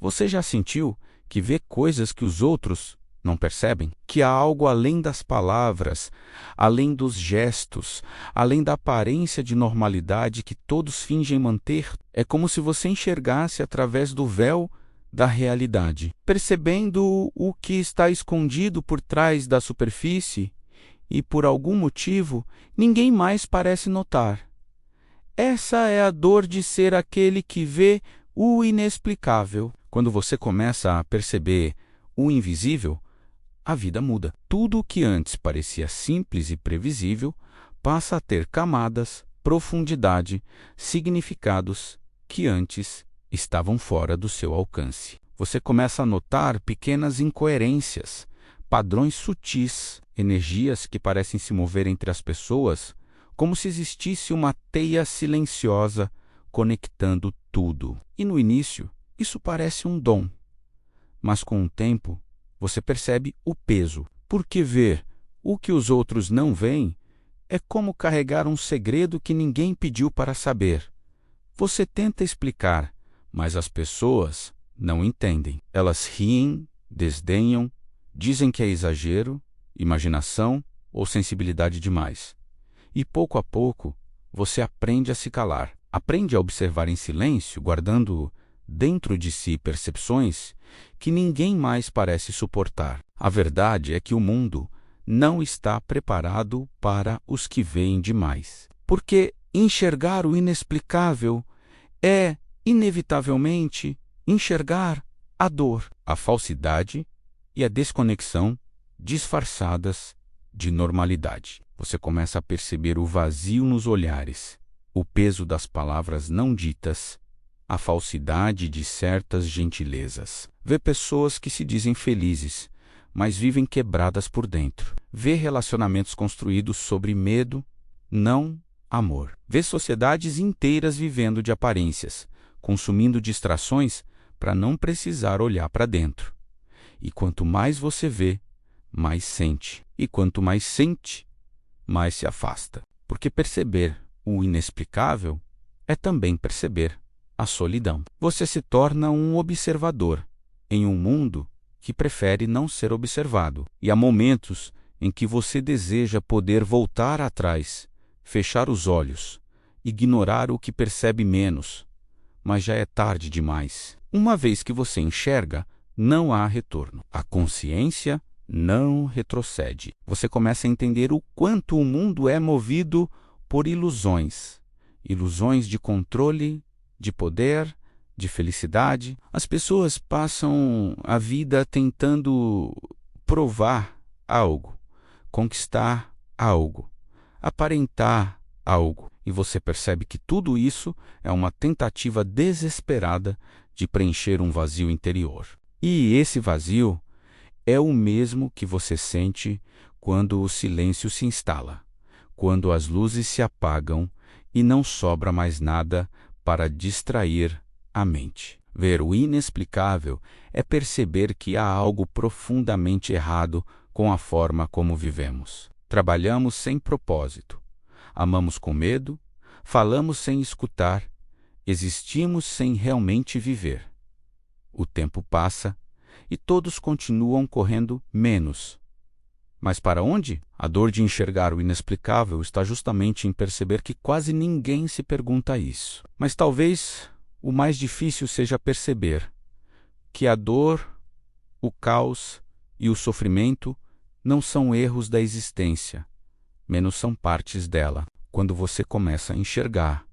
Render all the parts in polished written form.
Você já sentiu que vê coisas que os outros não percebem? Que há algo além das palavras, além dos gestos, além da aparência de normalidade que todos fingem manter? É como se você enxergasse através do véu da realidade, percebendo o que está escondido por trás da superfície e, por algum motivo, ninguém mais parece notar. Essa é a dor de ser aquele que vê o inexplicável. Quando você começa a perceber o invisível, a vida muda. Tudo o que antes parecia simples e previsível passa a ter camadas, profundidade, significados que antes estavam fora do seu alcance. Você começa a notar pequenas incoerências, padrões sutis, energias que parecem se mover entre as pessoas, como se existisse uma teia silenciosa conectando tudo. E no início, isso parece um dom, mas com o tempo, você percebe o peso, porque ver o que os outros não veem é como carregar um segredo que ninguém pediu para saber. Você tenta explicar, mas as pessoas não entendem. Elas riem, desdenham, dizem que é exagero, imaginação ou sensibilidade demais. E pouco a pouco, você aprende a se calar. Aprende a observar em silêncio, guardando dentro de si percepções que ninguém mais parece suportar. A verdade é que o mundo não está preparado para os que veem demais. Porque enxergar o inexplicável é, inevitavelmente, enxergar a dor, a falsidade e a desconexão disfarçadas de normalidade. Você começa a perceber o vazio nos olhares, o peso das palavras não ditas, a falsidade de certas gentilezas. Vê pessoas que se dizem felizes, mas vivem quebradas por dentro. Vê relacionamentos construídos sobre medo, não amor. Vê sociedades inteiras vivendo de aparências, consumindo distrações para não precisar olhar para dentro. E quanto mais você vê, mais sente. E quanto mais sente, mais se afasta. Porque perceber o inexplicável é também perceber a solidão. Você se torna um observador em um mundo que prefere não ser observado. E há momentos em que você deseja poder voltar atrás, fechar os olhos, ignorar o que percebe menos, mas já é tarde demais. Uma vez que você enxerga, não há retorno. A consciência não retrocede. Você começa a entender o quanto o mundo é movido por ilusões. Ilusões de controle, de poder, de felicidade. As pessoas passam a vida tentando provar algo, conquistar algo, aparentar algo. E você percebe que tudo isso é uma tentativa desesperada de preencher um vazio interior. E esse vazio é o mesmo que você sente quando o silêncio se instala, quando as luzes se apagam e não sobra mais nada para distrair a mente. Ver o inexplicável é perceber que há algo profundamente errado com a forma como vivemos. Trabalhamos sem propósito, amamos com medo, falamos sem escutar, existimos sem realmente viver. O tempo passa e todos continuam correndo menos. Mas para onde? A dor de enxergar o inexplicável está justamente em perceber que quase ninguém se pergunta isso. Mas talvez o mais difícil seja perceber que a dor, o caos e o sofrimento não são erros da existência, menos são partes dela. Quando você começa a enxergar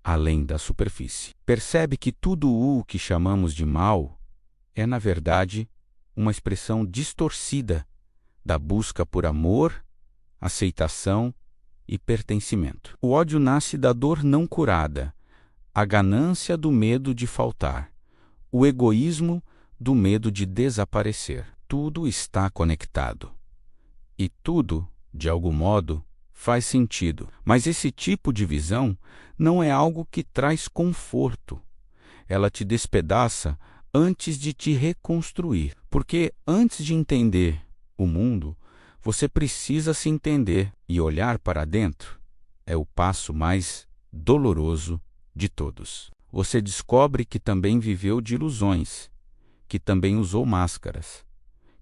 além da superfície, percebe que tudo o que chamamos de mal é, na verdade, uma expressão distorcida da busca por amor, aceitação e pertencimento. O ódio nasce da dor não curada, a ganância do medo de faltar, o egoísmo do medo de desaparecer. Tudo está conectado. E tudo, de algum modo, faz sentido. Mas esse tipo de visão não é algo que traz conforto. Ela te despedaça antes de te reconstruir. Porque antes de entender o mundo, você precisa se entender, e olhar para dentro é o passo mais doloroso de todos. Você descobre que também viveu de ilusões, que também usou máscaras,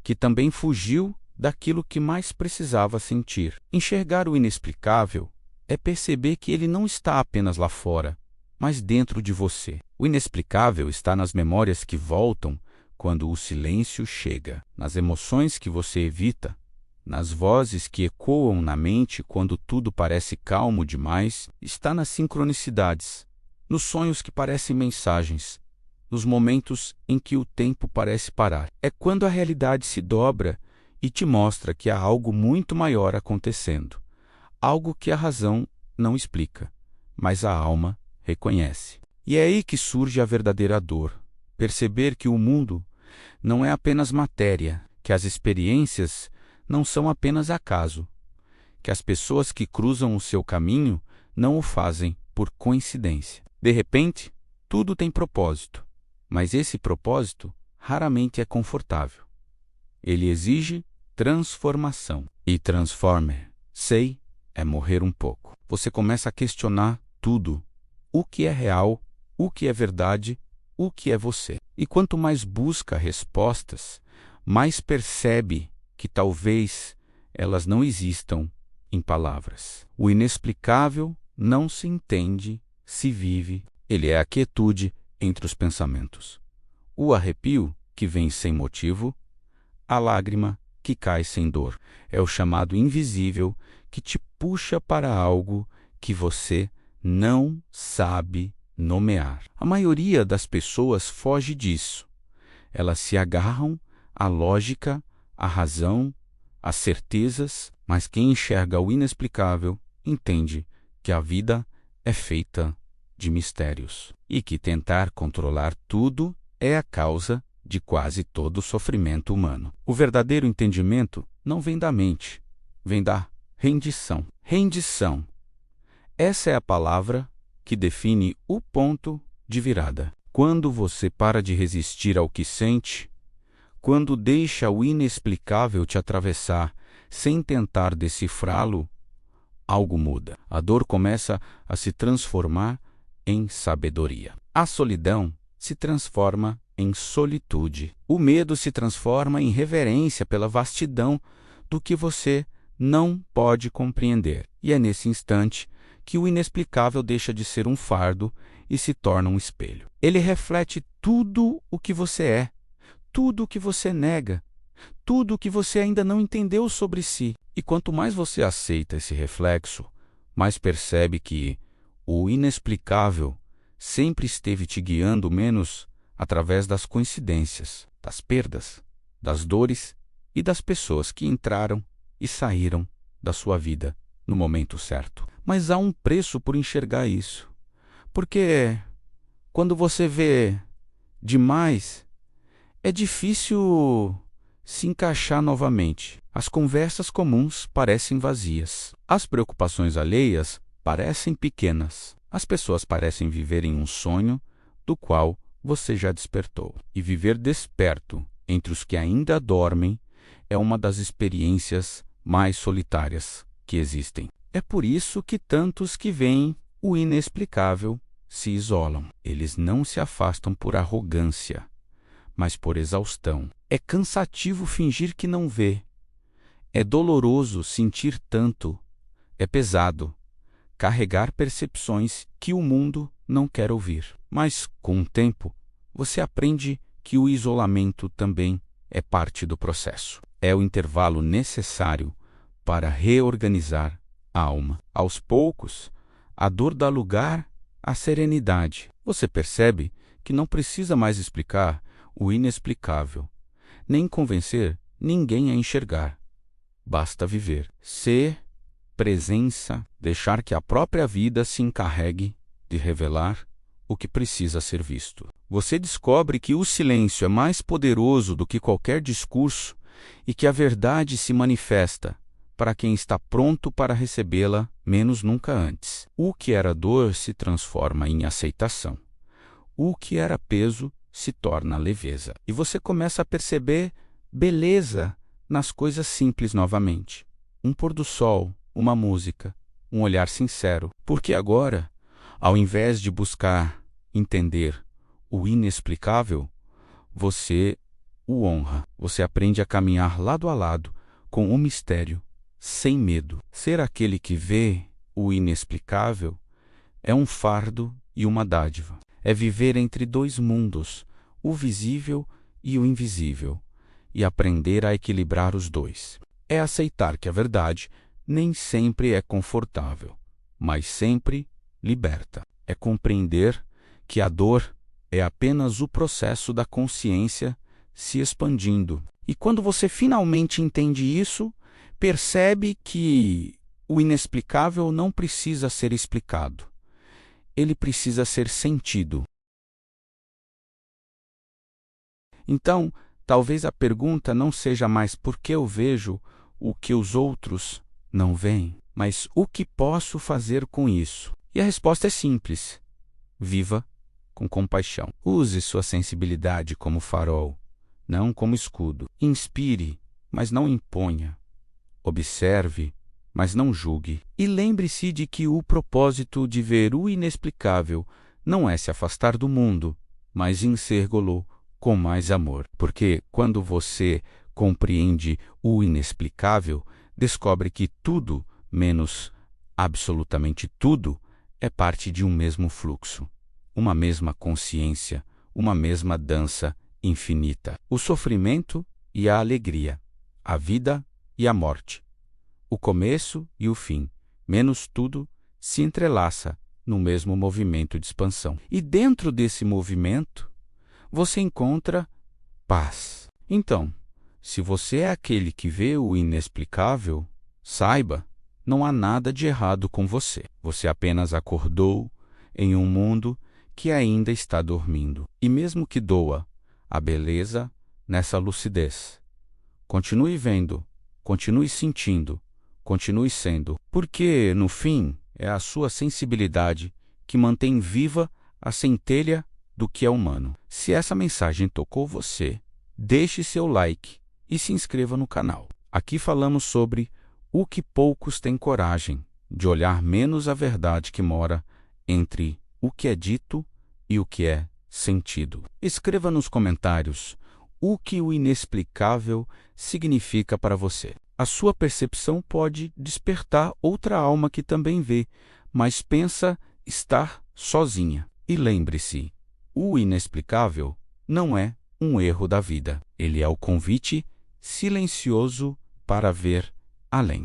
que também fugiu daquilo que mais precisava sentir. Enxergar o inexplicável é perceber que ele não está apenas lá fora, mas dentro de você. O inexplicável está nas memórias que voltam quando o silêncio chega, nas emoções que você evita, nas vozes que ecoam na mente quando tudo parece calmo demais, está nas sincronicidades, nos sonhos que parecem mensagens, nos momentos em que o tempo parece parar. É quando a realidade se dobra e te mostra que há algo muito maior acontecendo, algo que a razão não explica, mas a alma reconhece. E é aí que surge a verdadeira dor, perceber que o mundo não é apenas matéria, que as experiências não são apenas acaso, que as pessoas que cruzam o seu caminho não o fazem por coincidência. De repente, tudo tem propósito, mas esse propósito raramente é confortável. Ele exige transformação. E transformer, sei, é morrer um pouco. Você começa a questionar tudo. O que é real, o que é verdade, o que é você. E quanto mais busca respostas, mais percebe que talvez elas não existam em palavras. O inexplicável não se entende, se vive. Ele é a quietude entre os pensamentos, o arrepio que vem sem motivo, a lágrima que cai sem dor. É o chamado invisível que te puxa para algo que você não sabe nomear. A maioria das pessoas foge disso. Elas se agarram à lógica, à razão, às certezas, mas quem enxerga o inexplicável entende que a vida é feita de mistérios e que tentar controlar tudo é a causa de quase todo o sofrimento humano. O verdadeiro entendimento não vem da mente, vem da rendição. Rendição. Essa é a palavra que define o ponto de virada. Quando você para de resistir ao que sente, quando deixa o inexplicável te atravessar sem tentar decifrá-lo, algo muda. A dor começa a se transformar em sabedoria. A solidão se transforma em solitude. O medo se transforma em reverência pela vastidão do que você não pode compreender. E é nesse instante que o inexplicável deixa de ser um fardo e se torna um espelho. Ele reflete tudo o que você é, tudo o que você nega, tudo o que você ainda não entendeu sobre si. E quanto mais você aceita esse reflexo, mais percebe que o inexplicável sempre esteve te guiando menos através das coincidências, das perdas, das dores e das pessoas que entraram e saíram da sua vida no momento certo. Mas há um preço por enxergar isso, porque quando você vê demais, é difícil se encaixar novamente. As conversas comuns parecem vazias. As preocupações alheias parecem pequenas. As pessoas parecem viver em um sonho do qual você já despertou. E viver desperto entre os que ainda dormem é uma das experiências mais solitárias que existem. É por isso que tantos que veem o inexplicável se isolam. Eles não se afastam por arrogância, mas por exaustão. É cansativo fingir que não vê. É doloroso sentir tanto. É pesado carregar percepções que o mundo não quer ouvir. Mas, com o tempo, você aprende que o isolamento também é parte do processo. É o intervalo necessário para reorganizar a alma. Aos poucos, a dor dá lugar à serenidade. Você percebe que não precisa mais explicar o inexplicável, nem convencer ninguém a enxergar. Basta viver, ser presença, deixar que a própria vida se encarregue de revelar o que precisa ser visto. Você descobre que o silêncio é mais poderoso do que qualquer discurso e que a verdade se manifesta para quem está pronto para recebê-la menos nunca antes. O que era dor se transforma em aceitação. O que era peso se torna leveza. E você começa a perceber beleza nas coisas simples novamente. Um pôr do sol, uma música, um olhar sincero. Porque agora, ao invés de buscar entender o inexplicável, você o honra. Você aprende a caminhar lado a lado com o mistério, sem medo. Ser aquele que vê o inexplicável é um fardo e uma dádiva. É viver entre dois mundos, o visível e o invisível, e aprender a equilibrar os dois. É aceitar que a verdade nem sempre é confortável, mas sempre liberta. É compreender que a dor é apenas o processo da consciência se expandindo. E quando você finalmente entende isso, percebe que o inexplicável não precisa ser explicado. Ele precisa ser sentido. Então, talvez a pergunta não seja mais por que eu vejo o que os outros não veem, mas o que posso fazer com isso? E a resposta é simples. Viva com compaixão. Use sua sensibilidade como farol, não como escudo. Inspire, mas não imponha. Observe, mas não julgue. E lembre-se de que o propósito de ver o inexplicável não é se afastar do mundo, mas enxergá-lo com mais amor. Porque quando você compreende o inexplicável, descobre que tudo, menos absolutamente tudo, é parte de um mesmo fluxo, uma mesma consciência, uma mesma dança infinita. O sofrimento e a alegria, a vida e a morte, o começo e o fim, menos tudo, se entrelaça no mesmo movimento de expansão. E dentro desse movimento, você encontra paz. Então, se você é aquele que vê o inexplicável, saiba, não há nada de errado com você. Você apenas acordou em um mundo que ainda está dormindo. E mesmo que doa, a beleza nessa lucidez. Continue vendo, continue sentindo, continue sendo, porque, no fim, é a sua sensibilidade que mantém viva a centelha do que é humano. Se essa mensagem tocou você, deixe seu like e se inscreva no canal. Aqui falamos sobre o que poucos têm coragem de olhar menos a verdade que mora entre o que é dito e o que é sentido. Escreva nos comentários o que o inexplicável significa para você. A sua percepção pode despertar outra alma que também vê, mas pensa estar sozinha. E lembre-se, o inexplicável não é um erro da vida. Ele é o convite silencioso para ver além.